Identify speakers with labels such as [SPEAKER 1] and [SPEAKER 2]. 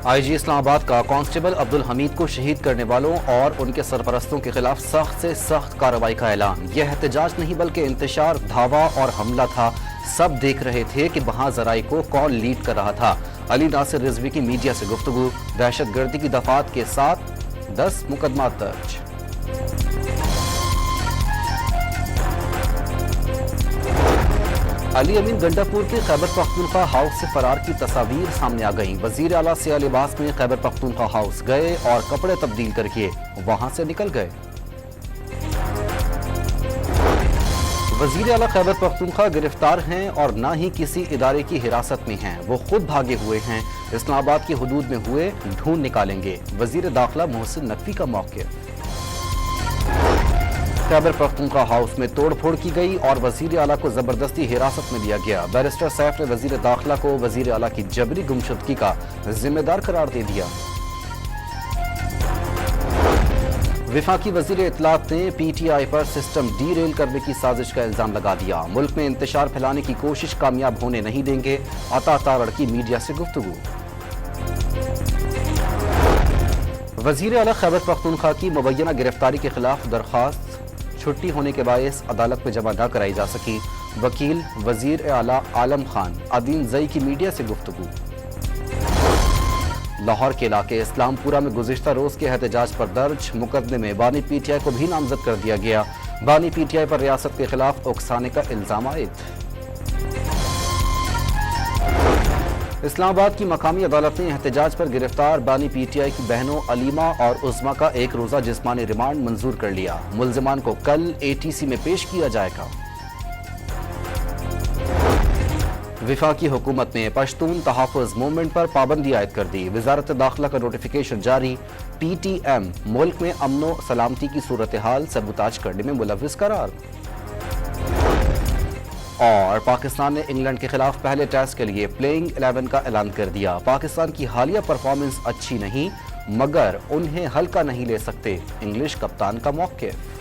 [SPEAKER 1] IG اسلام آباد کا constable Abdul حمید کو شہید کرنے والوں اور ان کے سرپرستوں کے خلاف سخت سے سخت کارروائی کا اعلان۔ یہ احتجاج نہیں بلکہ انتشار، دھاوا اور حملہ تھا۔ سب دیکھ رہے تھے کہ وہاں ذرائع کو کون لیڈ کر رہا تھا۔ علی ناصر رضوی کی میڈیا سے گفتگو۔ دہشت گردی کی دفعات کے ساتھ 10 مقدمات درج۔ علی امین گنڈا پور کے خیبر پختونخوا ہاؤس سے فرار کی تصاویر سامنے آ گئیں۔ وزیر اعلیٰ سیاہ لباس میں خیبر پختونخوا ہاؤس گئے اور کپڑے تبدیل کر کے وہاں سے نکل گئے۔ وزیر اعلیٰ خیبر پختونخوا گرفتار ہیں اور نہ ہی کسی ادارے کی حراست میں ہیں، وہ خود بھاگے ہوئے ہیں۔ اسلام آباد کی حدود میں ہوئے ڈھونڈ نکالیں گے، وزیر داخلہ محسن نقوی کا موقف۔ خیبر پختونخوا ہاؤس میں توڑ پھوڑ کی گئی اور وزیر اعلیٰ کو زبردستی حراست میں لیا گیا۔ بیرسٹر سیف نے وزیر داخلہ کو وزیر اعلیٰ کی جبری گمشدگی کا ذمہ دار قرار دے دیا۔ وفاقی وزیر اطلاعات نے PTI پر سسٹم ڈی ریل کرنے کی سازش کا الزام لگا دیا۔ ملک میں انتشار پھیلانے کی کوشش کامیاب ہونے نہیں دیں گے، عطا تارڑ کی میڈیا سے گفتگو۔ وزیر اعلیٰ خیبر پختونخوا کی مبینہ گرفتاری کے خلاف درخواست چھٹی ہونے کے باعث عدالت میں جمع نہ کرائی جا سکی۔ وکیل وزیر اعلیٰ عالم خان عدین زئی کی میڈیا سے گفتگو۔ لاہور کے علاقے اسلام پورہ میں گزشتہ روز کے احتجاج پر درج مقدمے میں بانی PTI کو بھی نامزد کر دیا گیا۔ بانی PTI پر ریاست کے خلاف اکسانے کا الزام عائد۔ اسلام آباد کی مقامی عدالت نے احتجاج پر گرفتار بانی PTI کی بہنوں علیمہ اور عظمیٰ کا ایک روزہ جسمانی ریمانڈ منظور کر لیا۔ ملزمان کو کل ATC میں پیش کیا جائے گا۔ وفاقی حکومت نے پشتون تحفظ موومنٹ پر پابندی عائد کر دی۔ وزارت داخلہ کا نوٹیفیکیشن جاری۔ PTM ملک میں امن و سلامتی کی صورتحال سبوتاج کرنے میں ملوث قرار۔ اور پاکستان نے انگلینڈ کے خلاف پہلے ٹیسٹ کے لیے پلیئنگ 11 کا اعلان کر دیا۔ پاکستان کی حالیہ پرفارمنس اچھی نہیں مگر انہیں ہلکا نہیں لے سکتے، انگلش کپتان کا موقف۔